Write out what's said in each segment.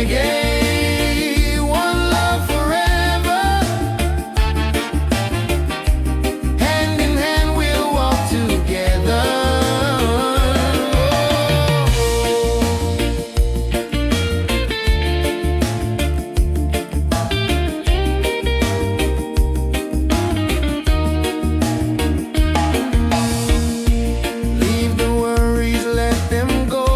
Reggae, one love forever. Hand in hand we'll walk together. Leave the worries, let them go.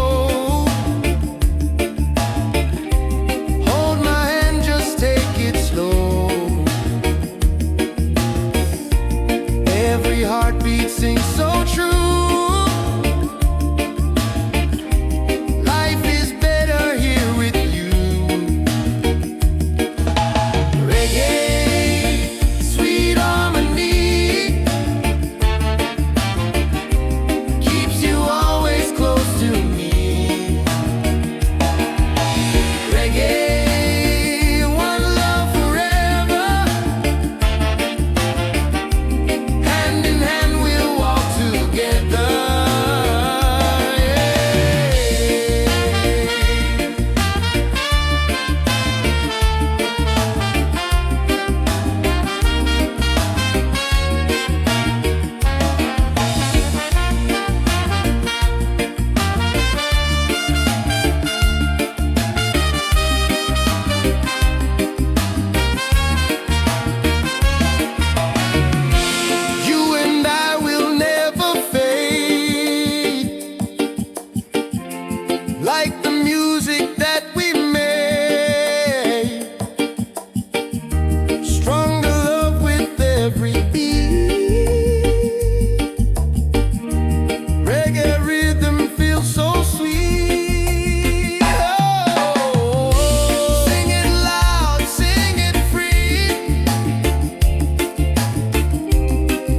Hold my hand, just take it slow. Every heartbeat sings so true. Life is better here with you. Reggae, sweet harmony, keeps you always close to me. Reggae, one love forever. Hand in hand we'll walk together. You and I will never fade, like the music that we made. Stronger love with every beat. Reggae rhythm feels so sweet. Oh, sing it loud, sing it free.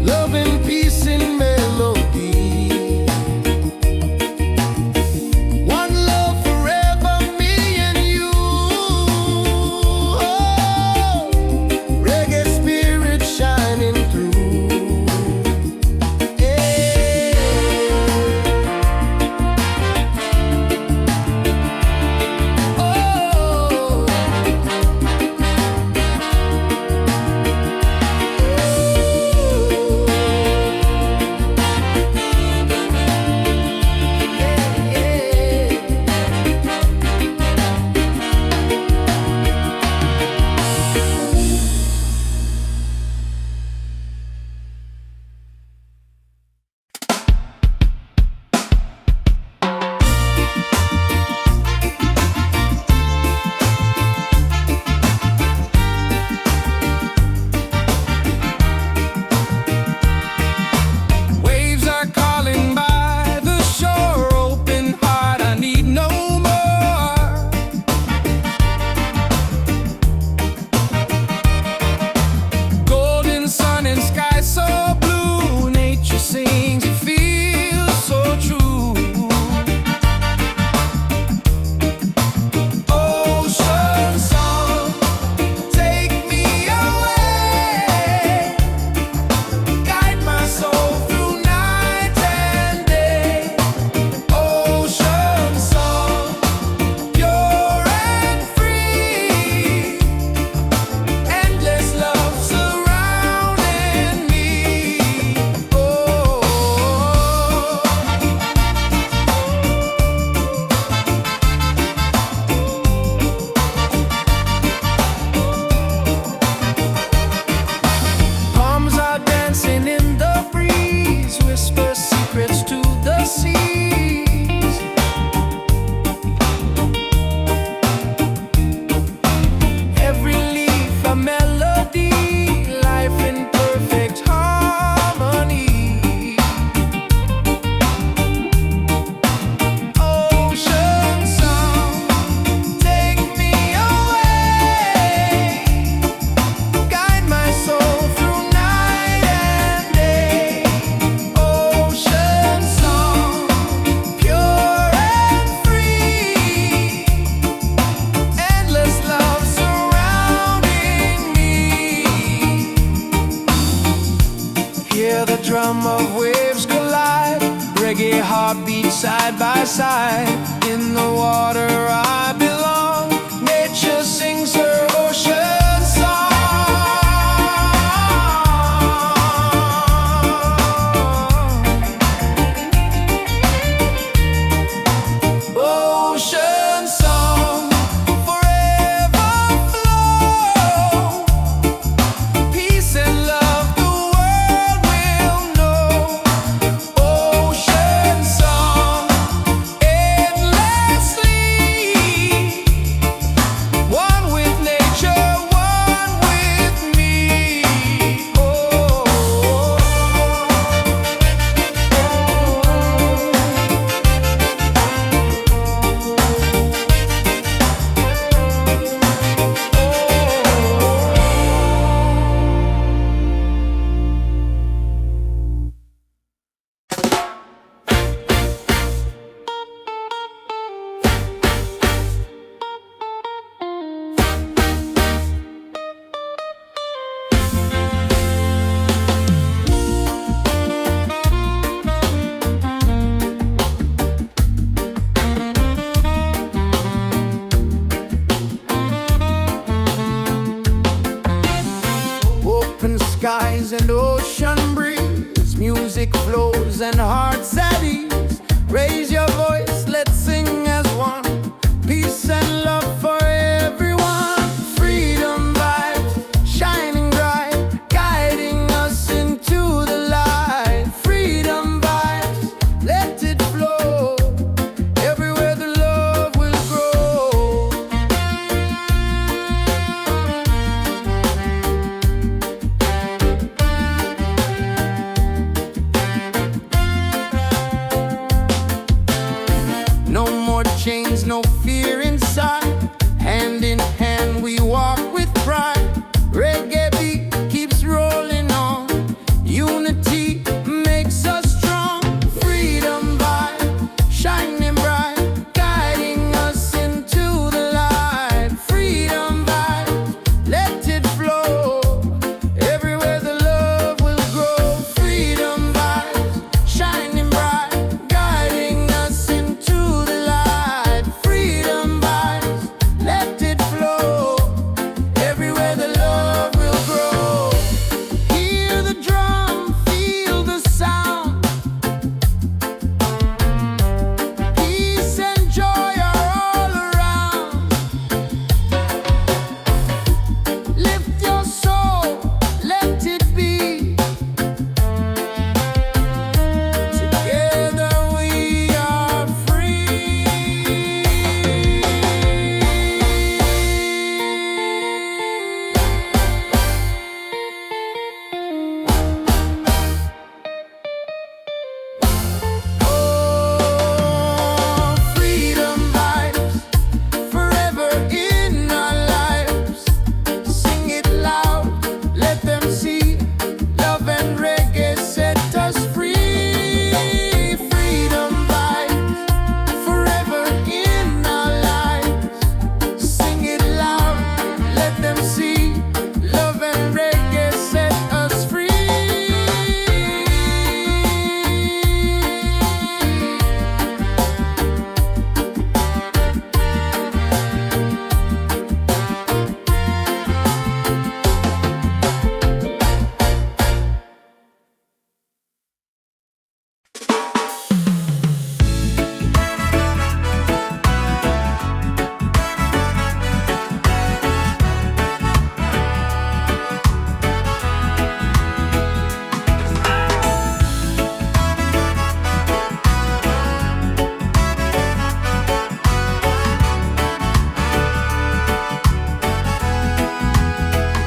Love and peace in melody. One love forever, me and you. Oh, reggae spirit shining through. Waves are calling by the shore, open heart, I need no more. Golden sun and sky so blue, nature sings, it feels so true. Ocean song, take me away. Guide my soul through night and day. Ocean song, pure and free. Endless love surrounding me. Oh. Palms are dancing in the breeze, whisper secrets to the seas. Every leaf a melody, life in perfect harmony. Ocean song, take me away. Guide my soul through night and day. Ocean song, pure and free. Endless love surrounding me. Hear the drum of waves collide, reggae heartbeat side by side. In the water I belong, minds and hearts at ease. Raise your voice, let's sing as one. Peace and love for everyone. Freedom vibes, shining bright, guiding us into the light. Freedom vibes, let it flow. Everywhere the love will grow. No more chains, no fear inside. Hand in hand we walk with pride. Reggae beat keeps rolling on. Unity makes us strong. Freedom vibe, shining bright, guiding us into the light. Freedom vibe, let it flow. Everywhere the love will grow. Freedom vibes, shining bright, guiding us into the light. Freedom vibes, let it flow. Everywhere the love will grow. Hear the drum, feel the sound. Peace and joy are all around. Lift your soul, let it be. Together we are free. Oh, freedom vibes, forever in our lives. Sing it loud, let them see. Love and reggae set us free. Freedom vibes, forever in our lives. Sing it loud, let them see. Love and reggae set us free.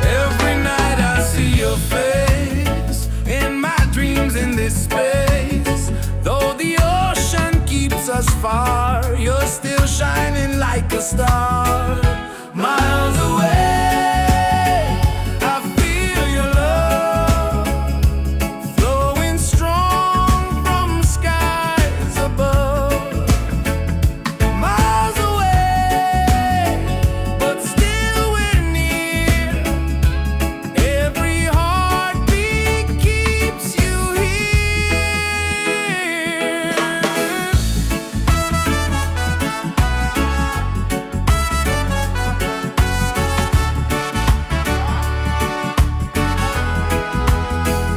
Every night I see your face in my dreams in this space. Though the ocean keeps us far, you're still shining like a star. Miles away, I feel your love flowing strong from skies above. Miles away, but still we're near. Every heartbeat keeps you here.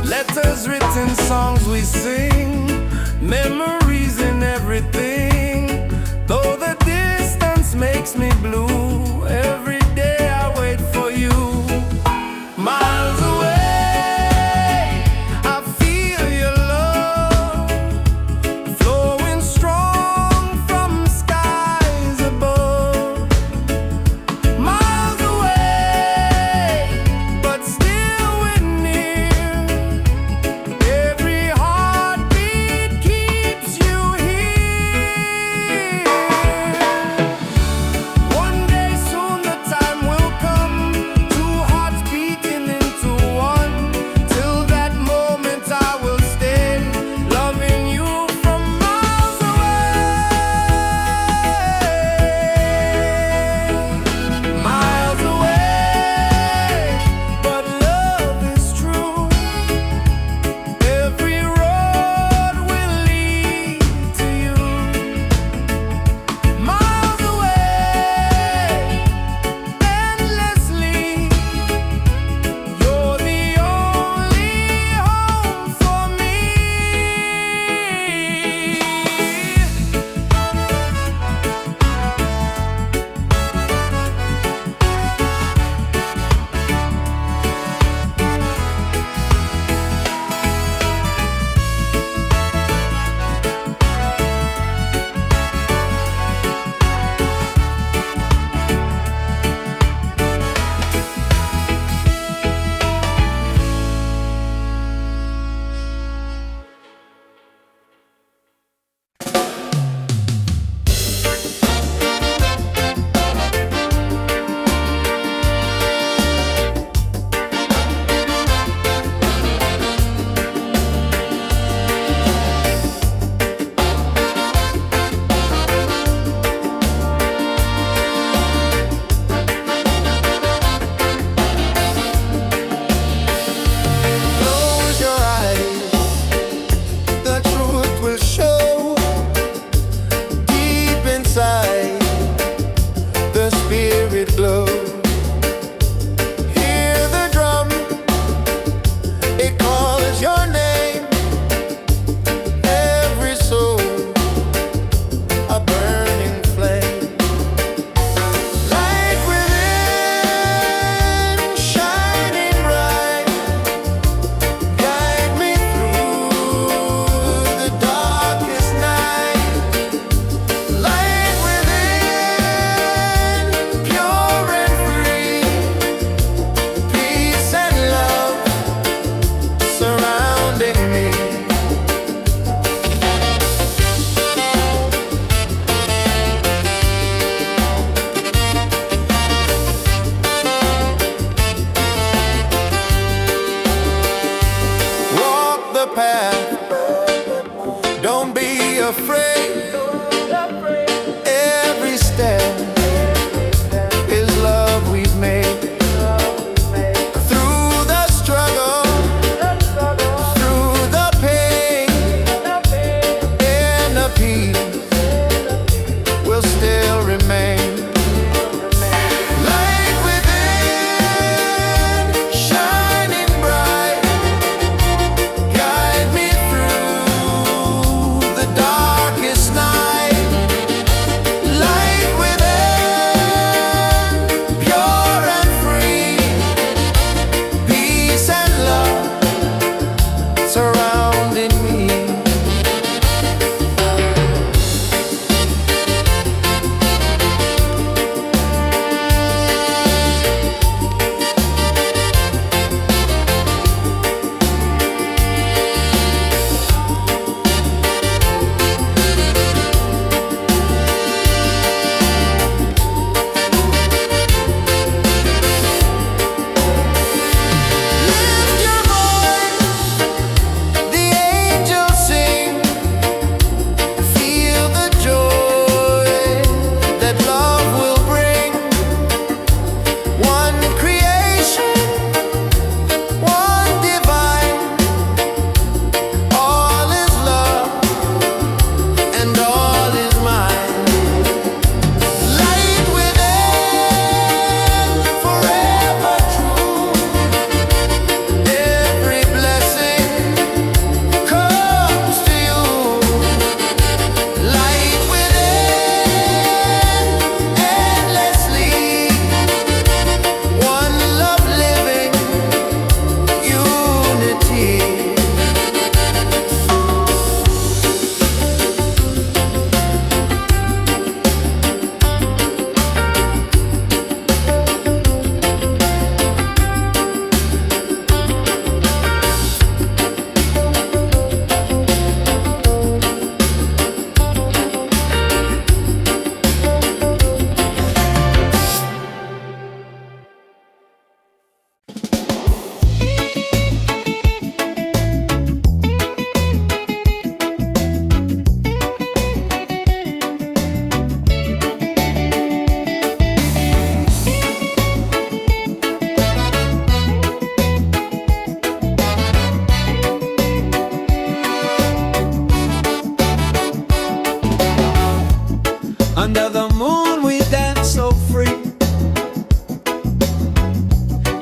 Letters written, songs we sing, memories in everything. Though the distance makes me blue, every day I wait for you. Miles away, I feel your love flowing strong from skies above. Miles away, but still we're near. Every heart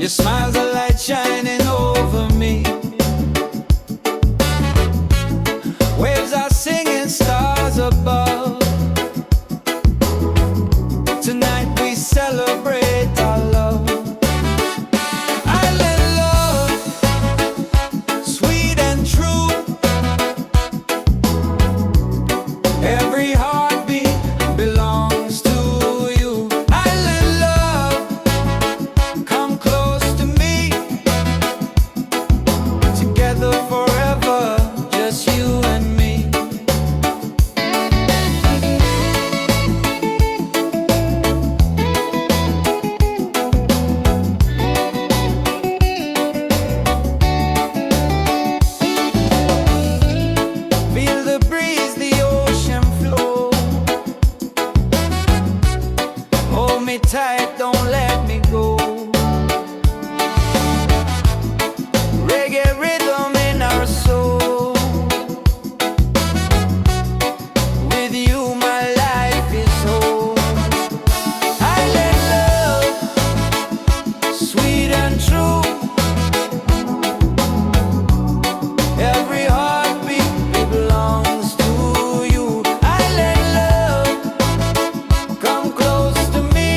Your smile's a light shining over me. Waves are singing, stars above. Tonight we celebrate our love. Island love, sweet and true. Every heartbeat belongs to you. Island love, come close to me. Together forever, just you and me. Feel the breeze, the ocean flow. Hold me tight, don't let me go. Reggae rhythm in our soul. With you my life is whole. Island love, sweet and true. Every heartbeat belongs to you. Island love, come close to me.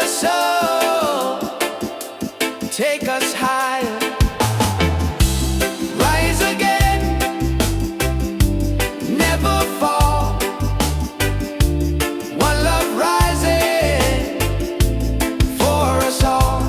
soul, take us higher. Rise again, never fall. One love rising for us all.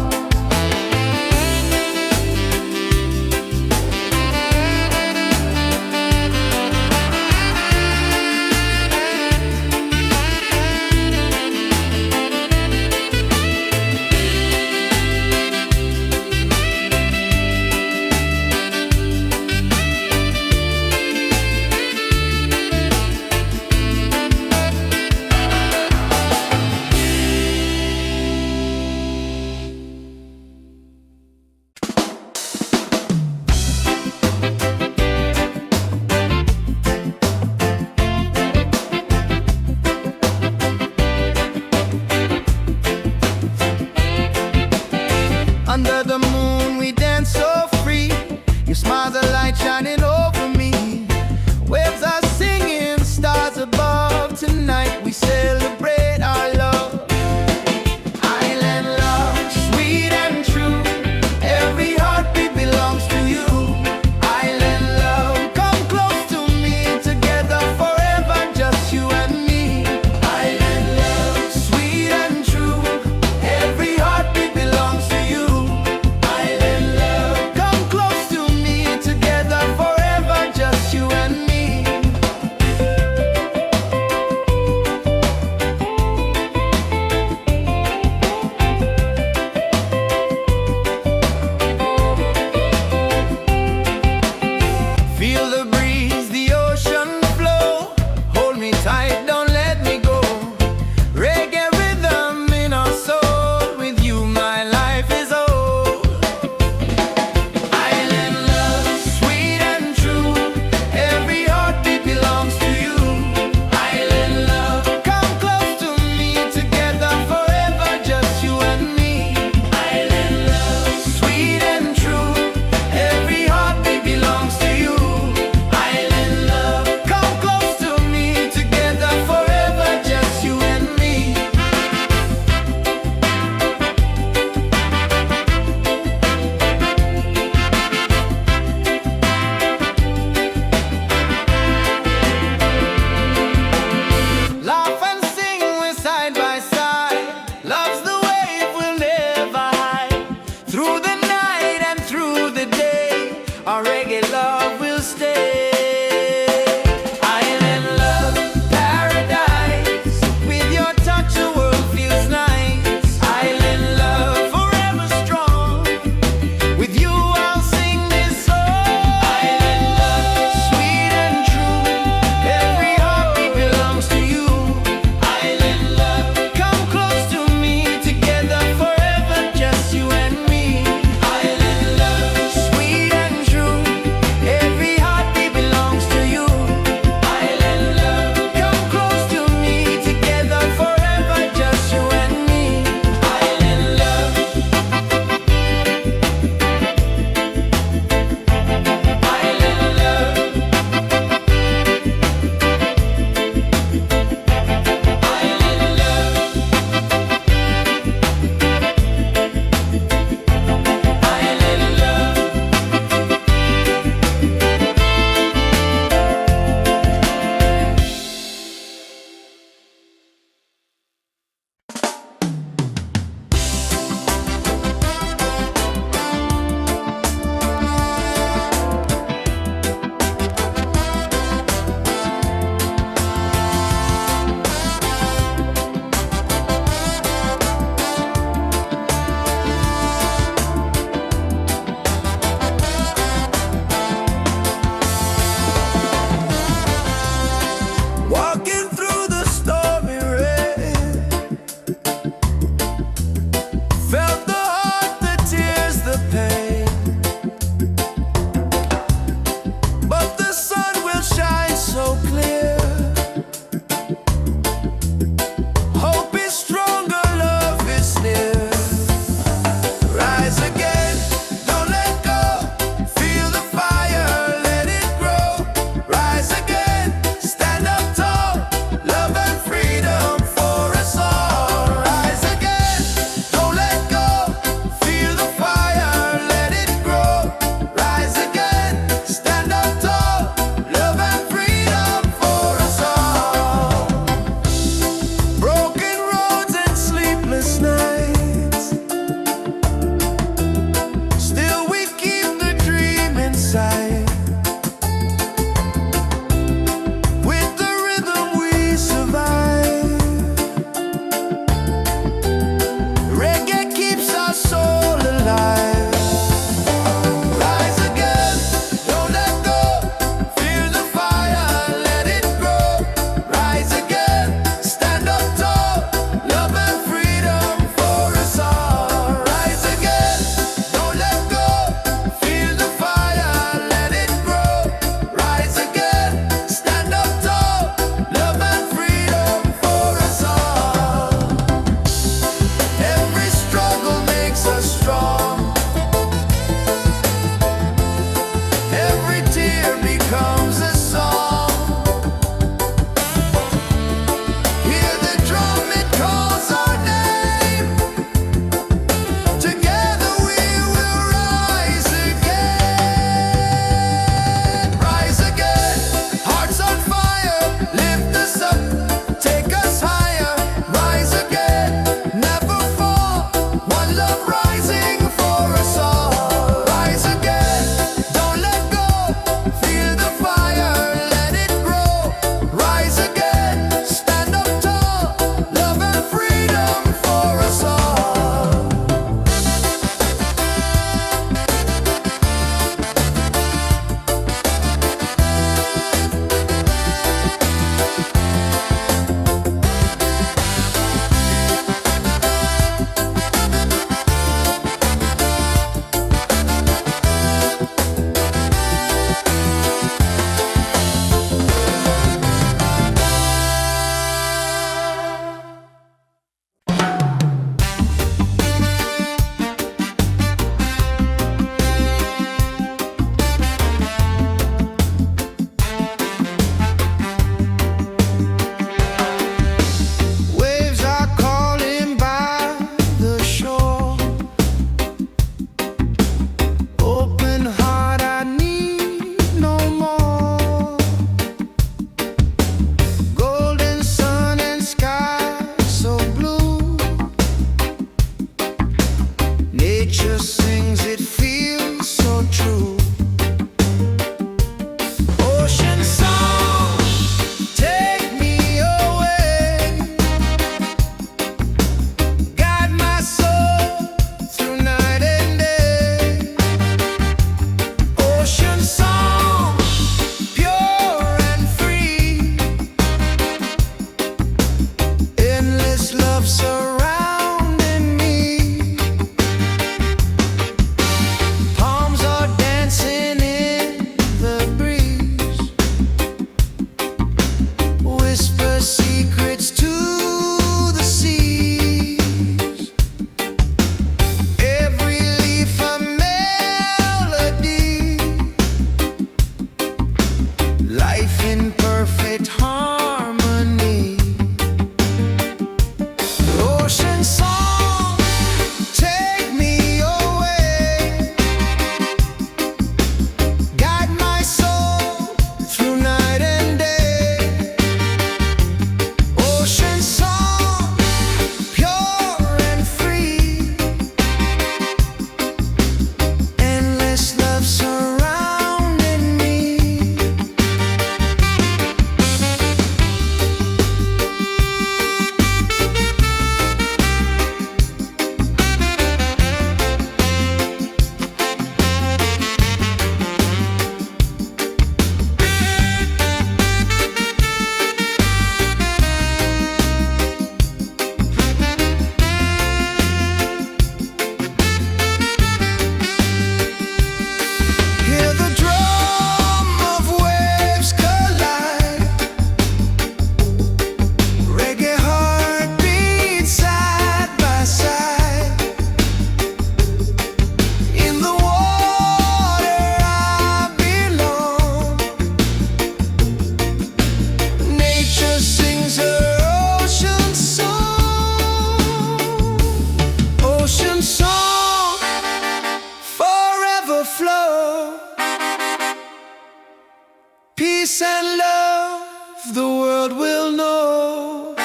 world will know.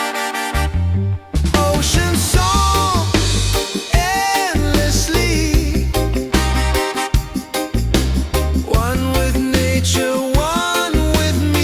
Ocean song endlessly, one with nature, one with me.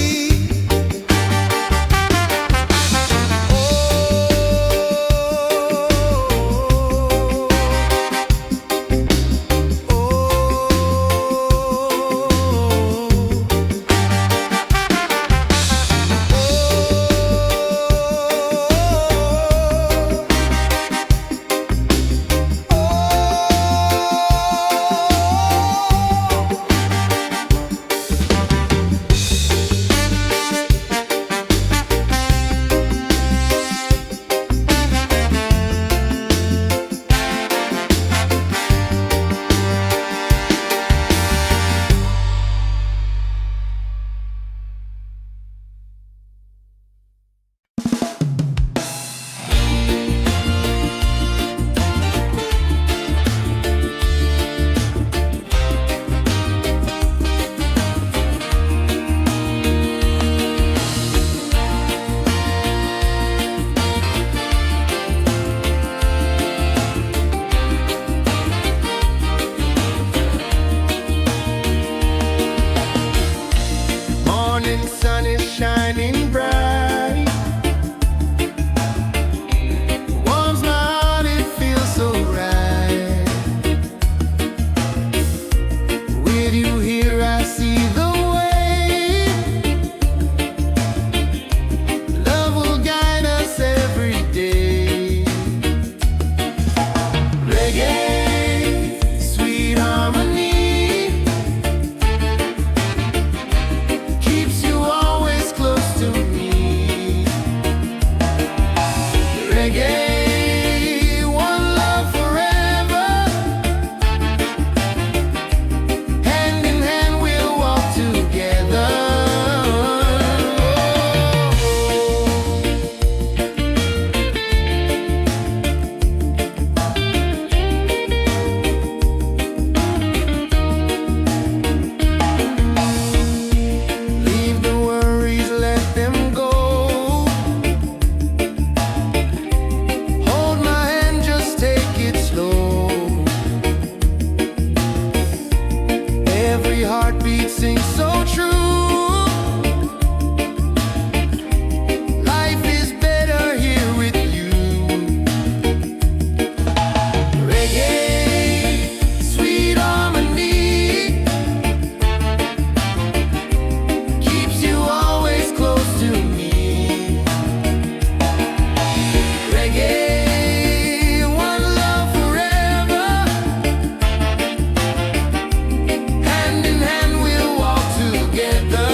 Morning sun is shining bright, warms my heart, it feels so right. With you here I see the way, love will guide us every day. Reggae, sweet harmony, keeps you always close to me. Reggae, one love forever, hand in hand we'll walk together. Leave the worries, let them go. Hold my hand, just take it slow. Every heartbeat sings so true. Life is better here with you. Reggae, sweet harmony, keeps you always close to me. Reggae, one love forever, hand in hand we'll walk together.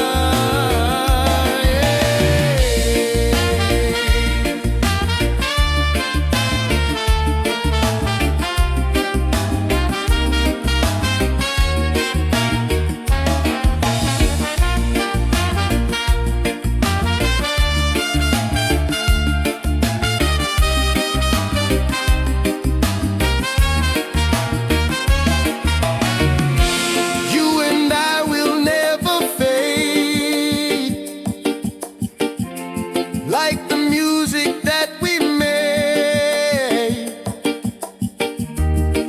You and I will never fade, like the music that we made.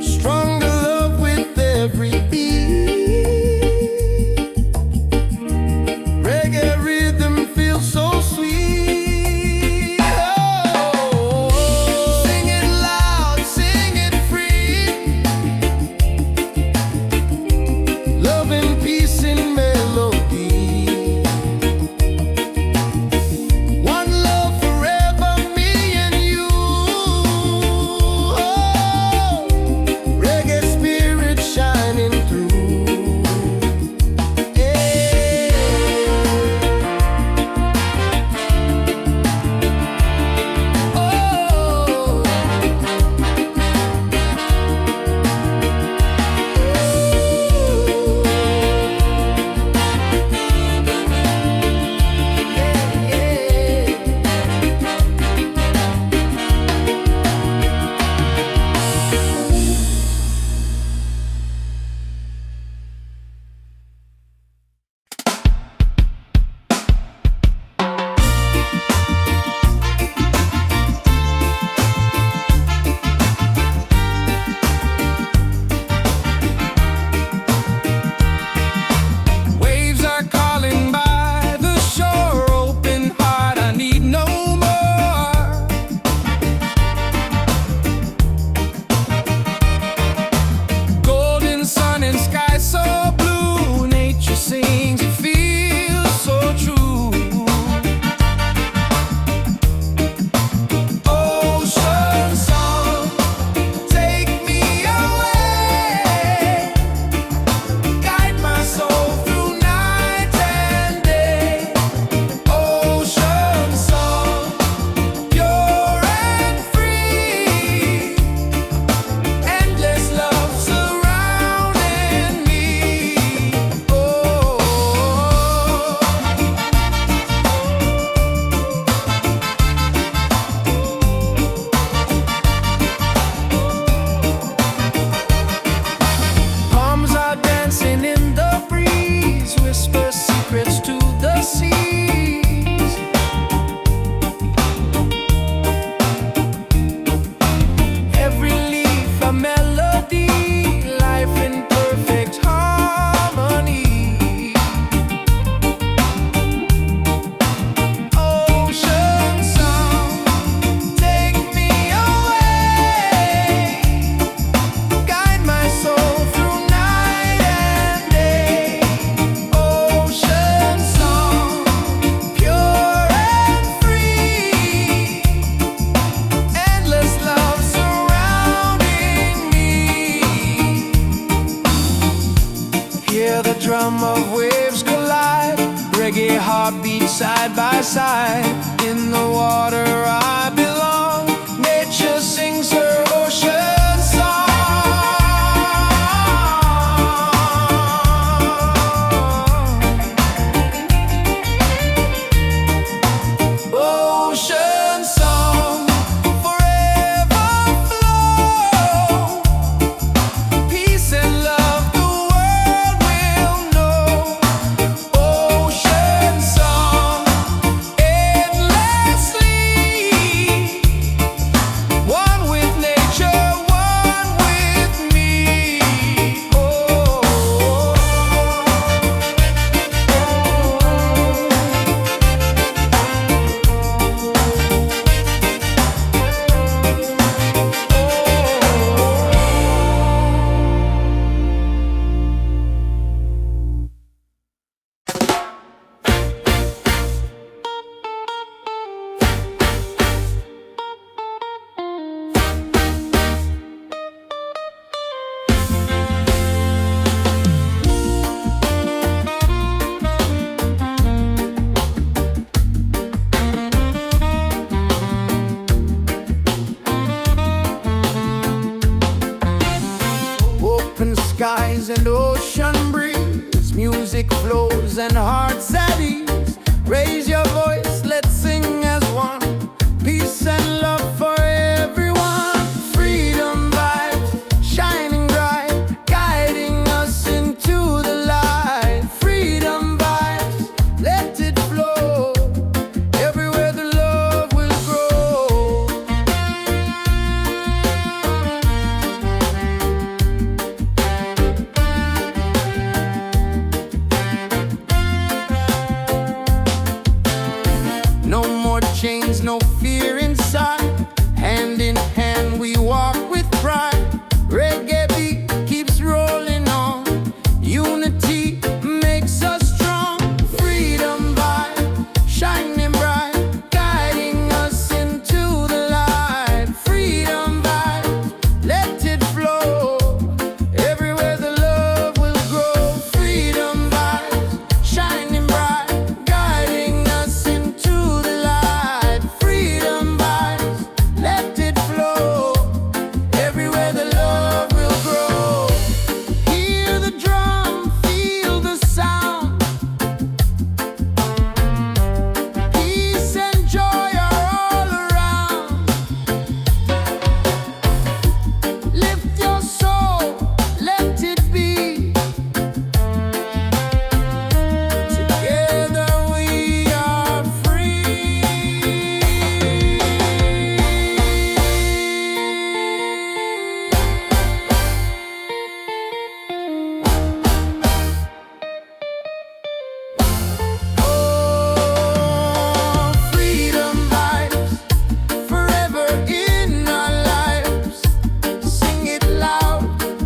Stronger love with every beat. Reggae rhythm feels so sweet. Oh, sing it loud, sing it free. Love and peace in melody. One love minds and hearts at ease. Raise your voice, let's sing as one. Peace and love for everyone. Freedom vibes, shining bright, guiding us into the light. Freedom vibes, let it flow. Everywhere the love will grow. No more chains, no fear inside. Hand in hand we walk with pride. Reggae beat keeps rolling on. Unity makes us strong. Freedom vibe, shining bright, guiding us into the light. Freedom vibe, let it flow. Everywhere the love will grow. Freedom vibes, shining bright, guiding us into the light. Freedom vibes, let it flow. Everywhere the love will grow. Hear the drum, feel the sound. Peace and joy are all around. Lift your soul, let it be. Together we are free. Oh, freedom vibes, forever in our lives. Sing it loud,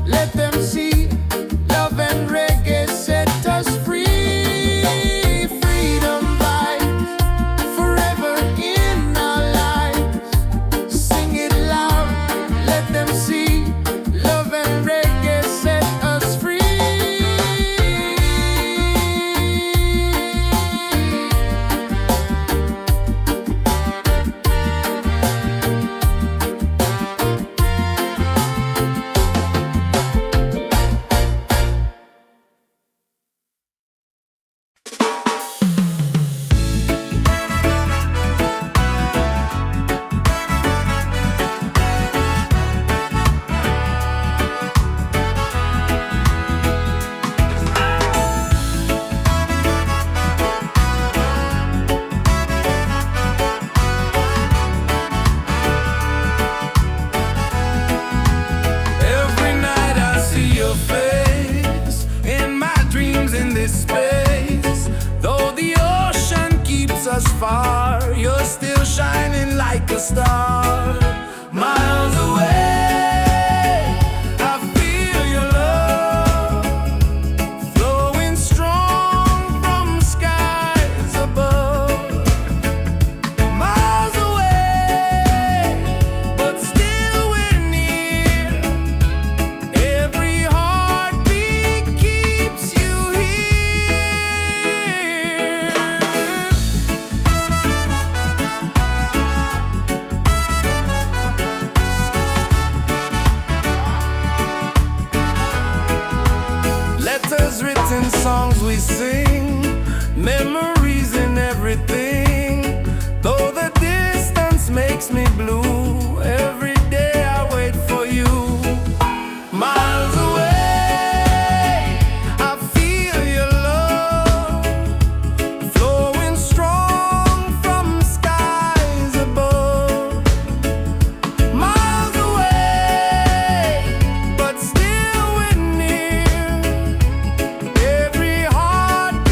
let them see. Love and reggae set us free. Freedom vibes, forever in our lives. Sing it loud, let them see. Love and reggae set us free. Every night I see your face in my dreams in this space. Though the ocean keeps us far, you're still shining like a star. Miles away, I feel your love flowing strong from skies above. Miles away, but still we're near. Every heartbeat keeps you here. Letters written, songs we sing, memories in everything. Though the distance makes me blue, every day I wait for you. Miles away, I feel your love flowing strong from skies above. Miles away, but still we're near. Every heartbeat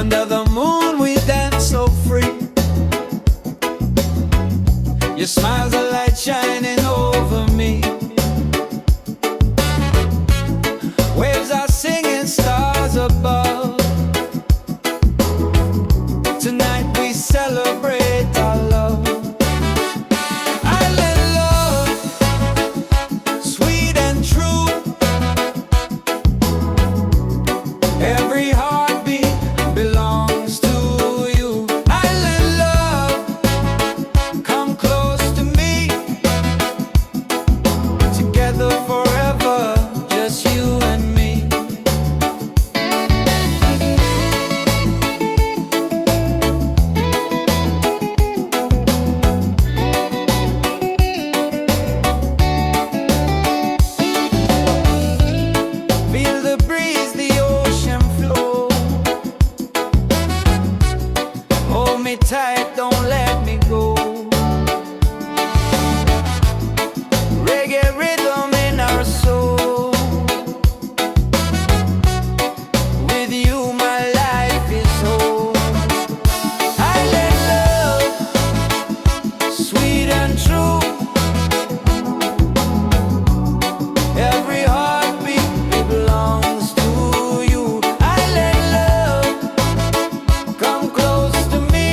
Under the moon we dance so free. Your smile's a light shining over me. Waves are singing, stars above. Tonight we celebrate our love. Island love, sweet and true. Every heartbeat belongs to you. Island love, come close to me. Together forever, just you and me. Feel the breeze, the ocean flow. Hold me tight, don't let me go. Reggae rhythm in our soul. With you my life is whole. Island love, sweet and true. Every heartbeat belongs to you. Island love, come close to me.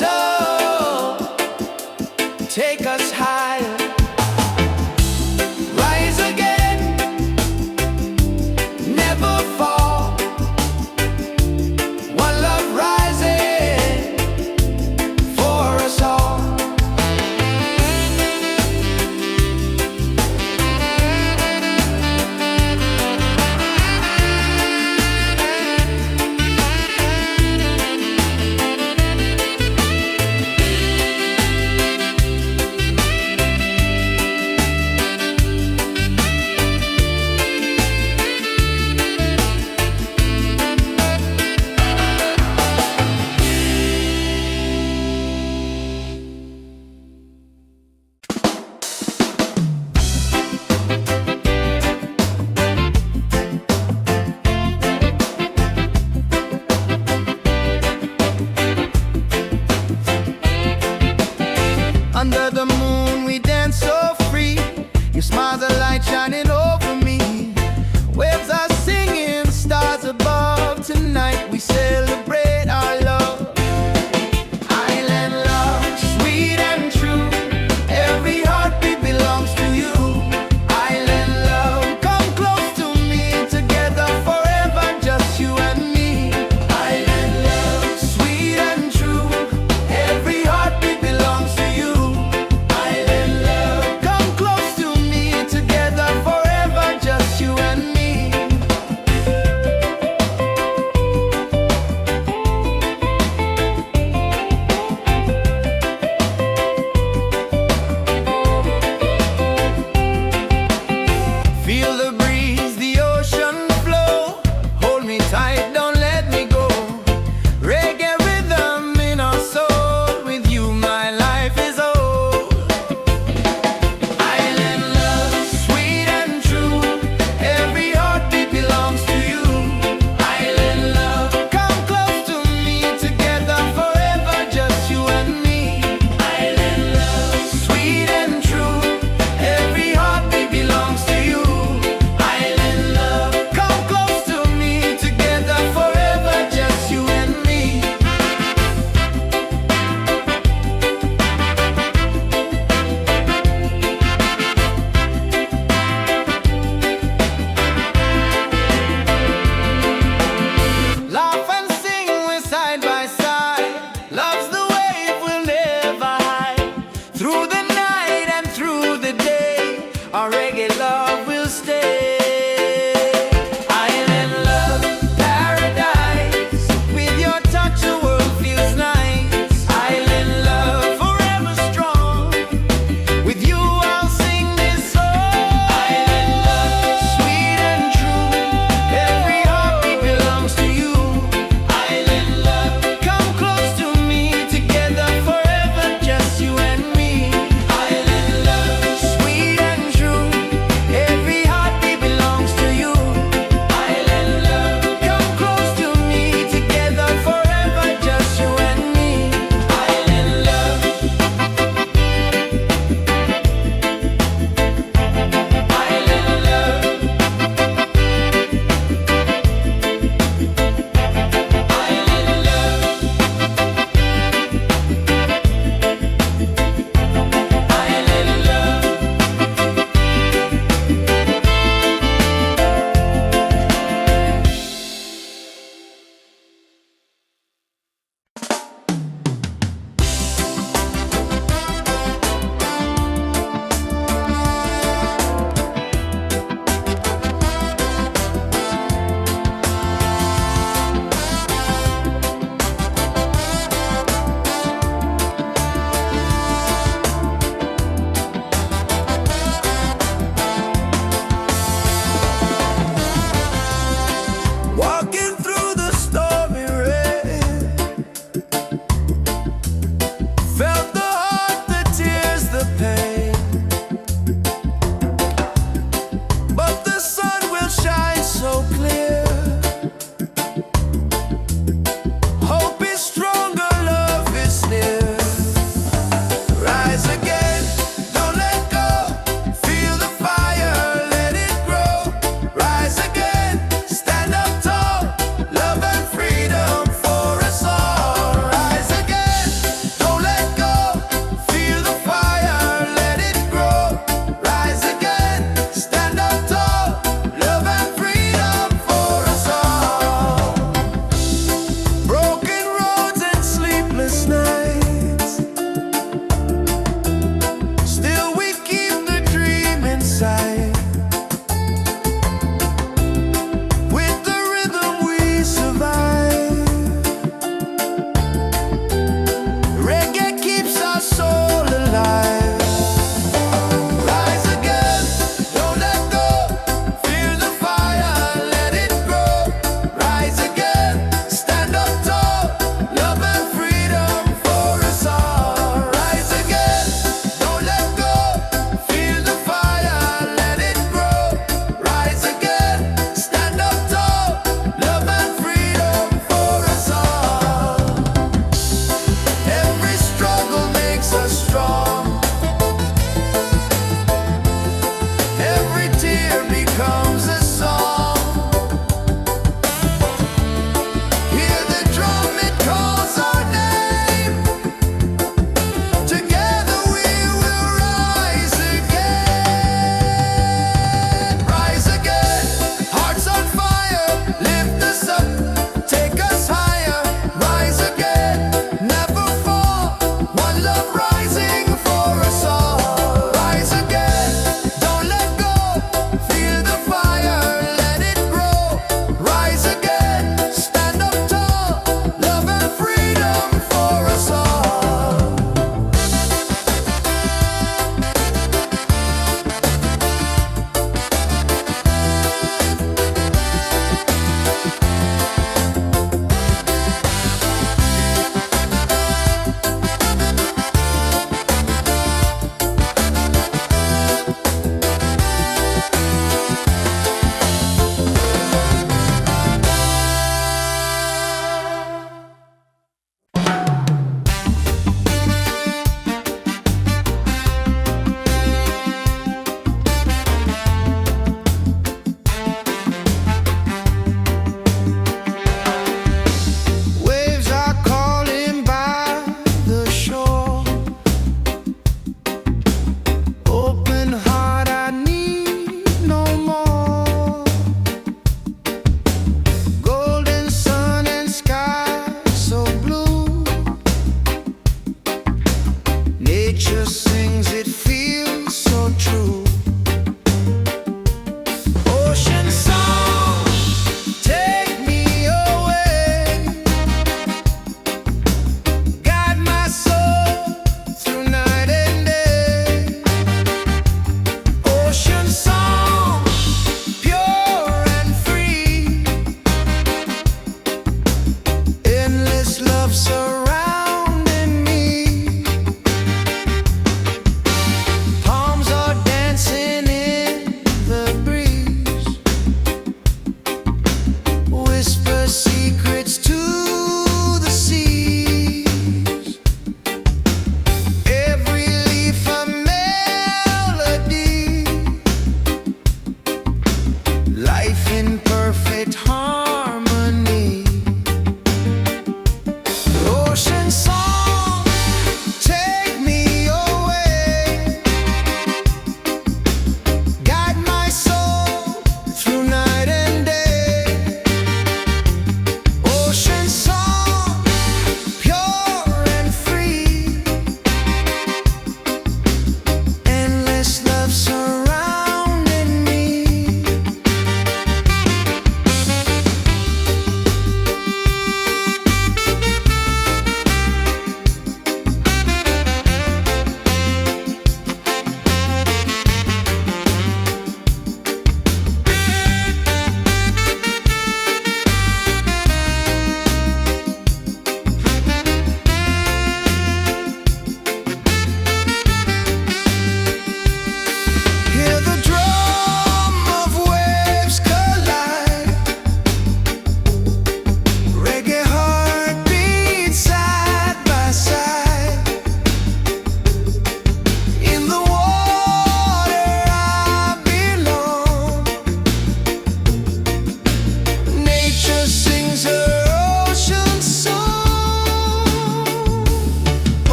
soul, take us higher. Rise again, never fall. One love rising for us all.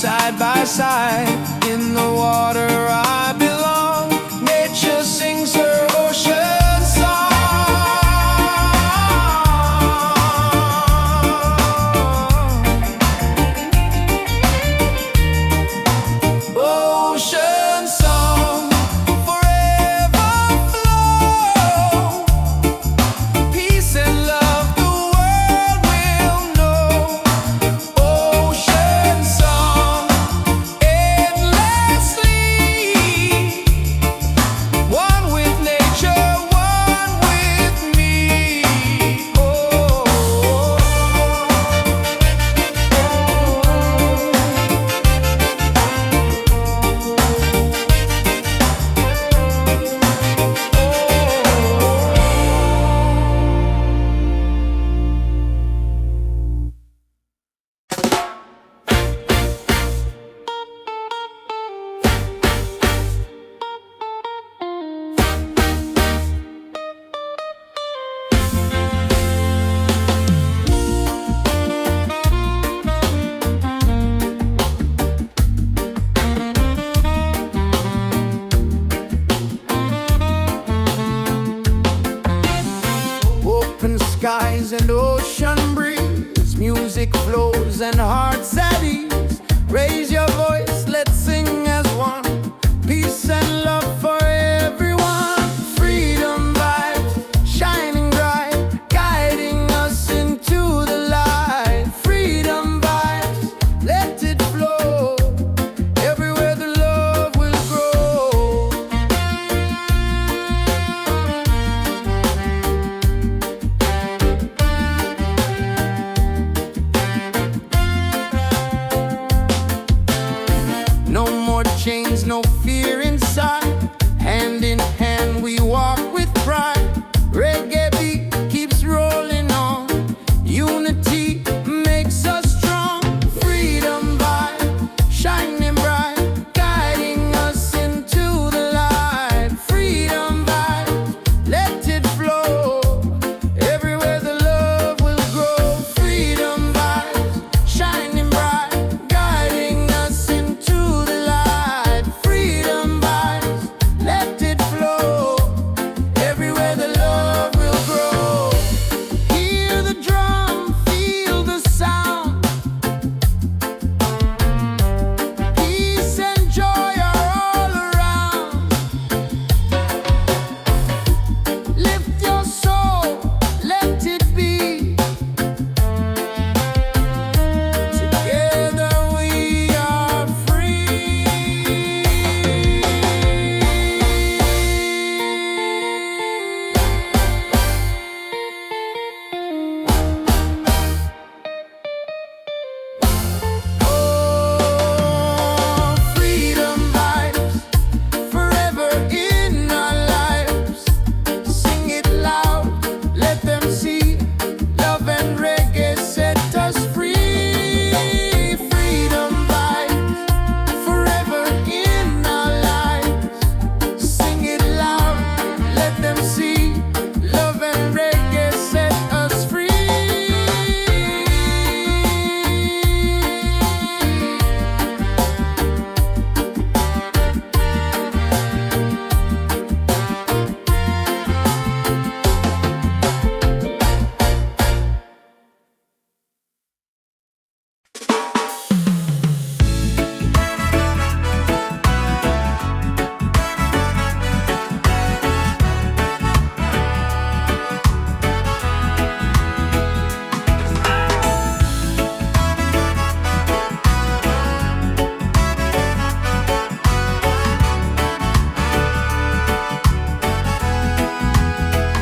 side by side. In the water I belong. Nature sings her ocean song. Ocean song, forever flow. Peace and love the world will know. Ocean song, endlessly. One with nature, one with me. Open skies and ocean breeze, music flows and hearts at ease. Raise your voice, let's sing as one. Peace and love for everyone. Freedom vibes, shining bright, guiding us into the light. Freedom vibes, let it flow. Everywhere the love will grow. No more chains, no fear inside. Hand in hand we walk with pride. Reggae beat keeps rolling on. Unity makes us strong. Freedom vibe, shining bright, guiding us into the light. Freedom vibe, let it flow. Everywhere the love will grow. Freedom vibes, shining bright, guiding us into the light. Freedom vibes, let it flow. Everywhere the love will grow. Hear the drum, feel the sound. Peace and joy are all around. Lift your soul, let it be. Together we are free. Oh, freedom vibes, forever in our lives. Sing it loud, let them see. Love and reggae set us free. Freedom vibes, forever in our lives. Sing it loud, let them see. Love and reggae set us free.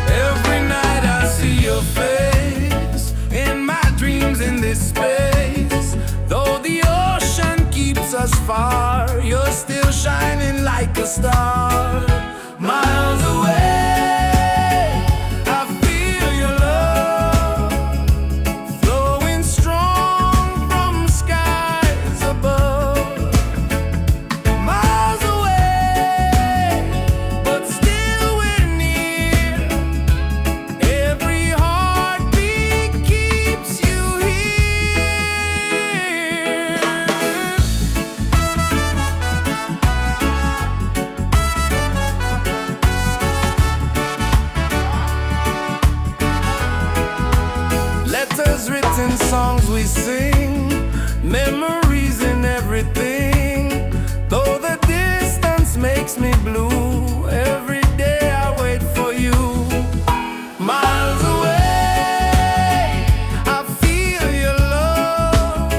Every night I see your face in my dreams in this space. Though the ocean keeps us far, you're still shining like a star. Miles away, I feel your love flowing strong from skies above. Miles away, but still we're near. Every heartbeat keeps you here. everything. Though the distance makes me blue, every day I wait for you. Miles away, I feel your love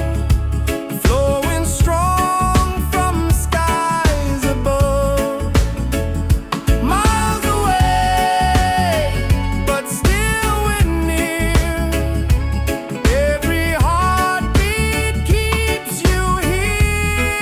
flowing strong from skies above. Miles away, but still we're near. Every heartbeat keeps you here.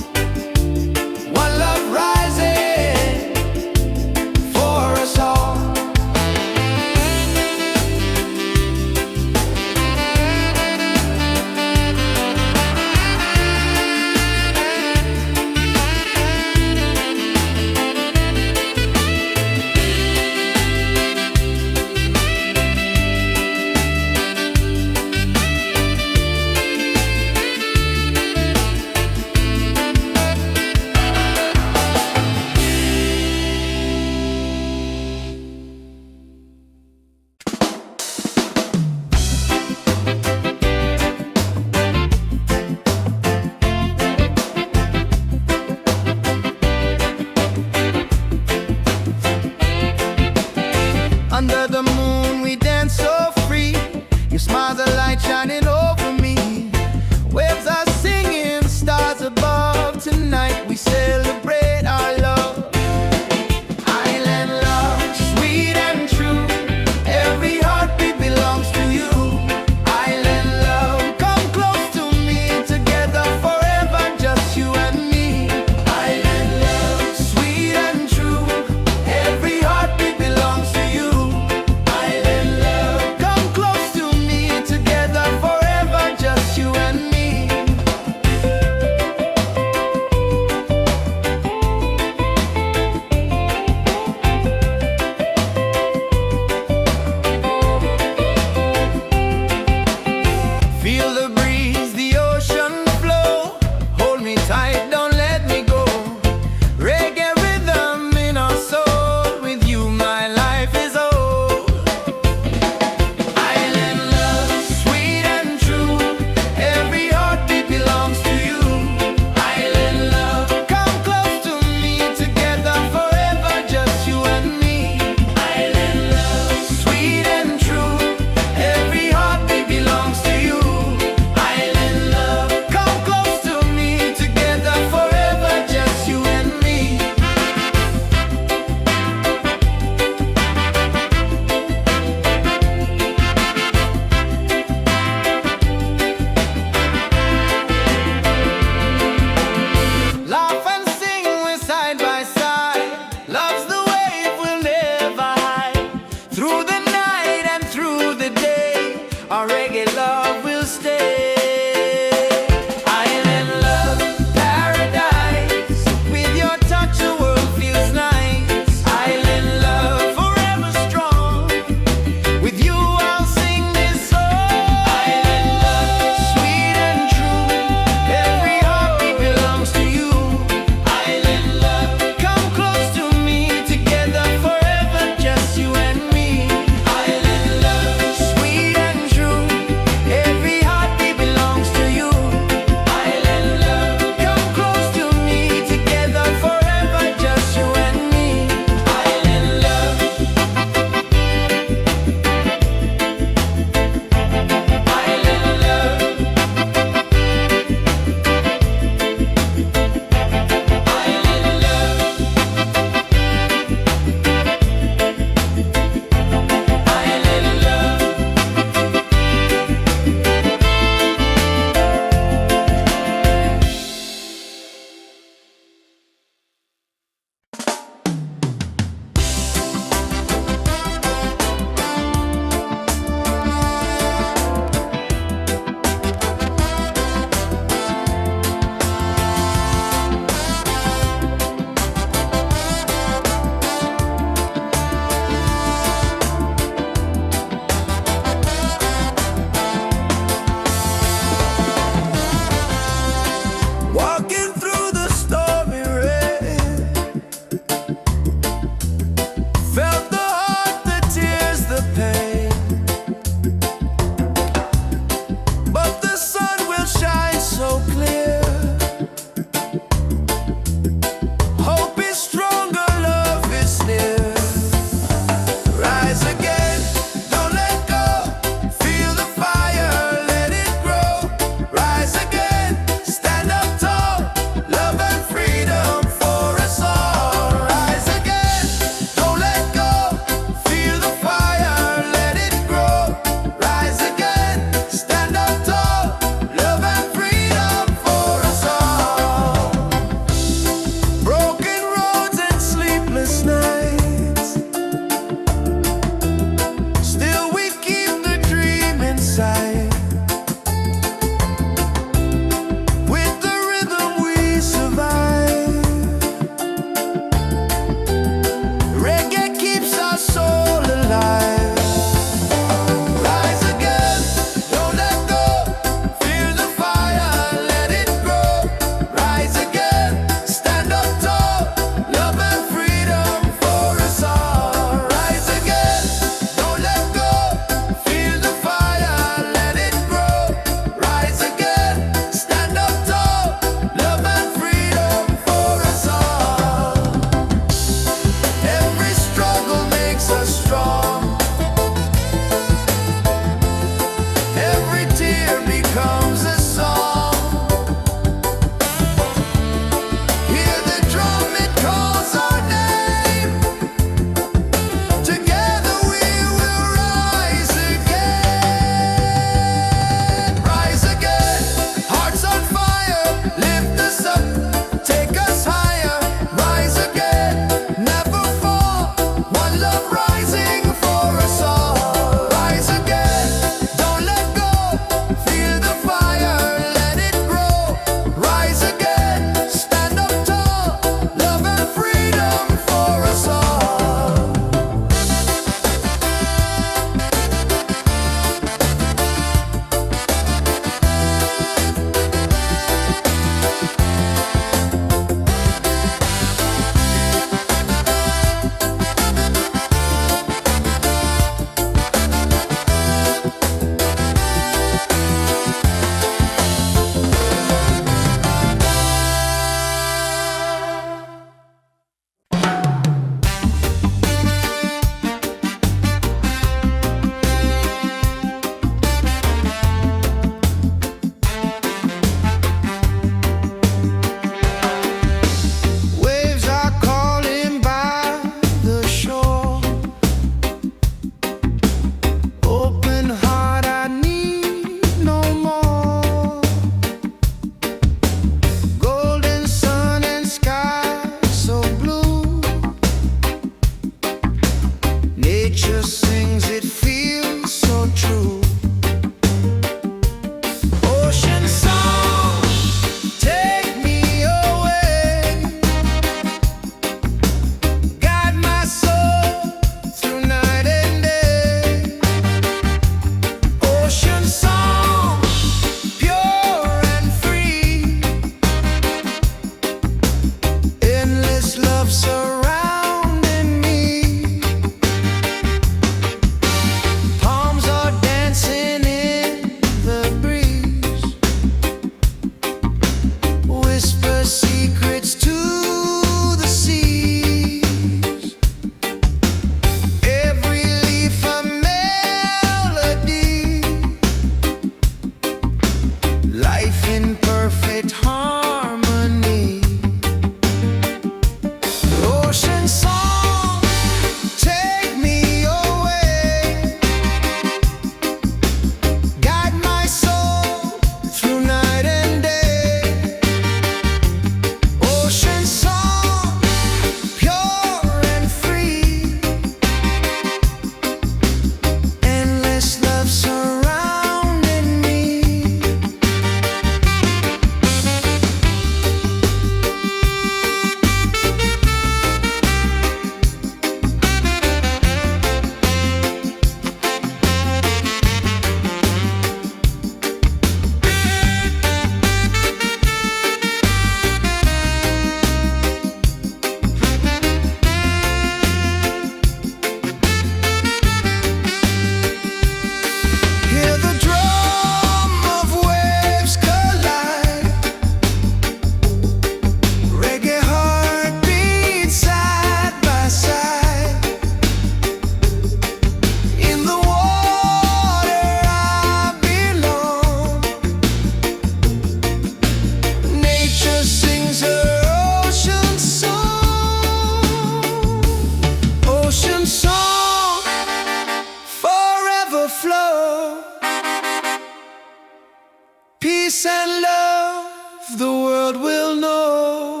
peace and love the world will know.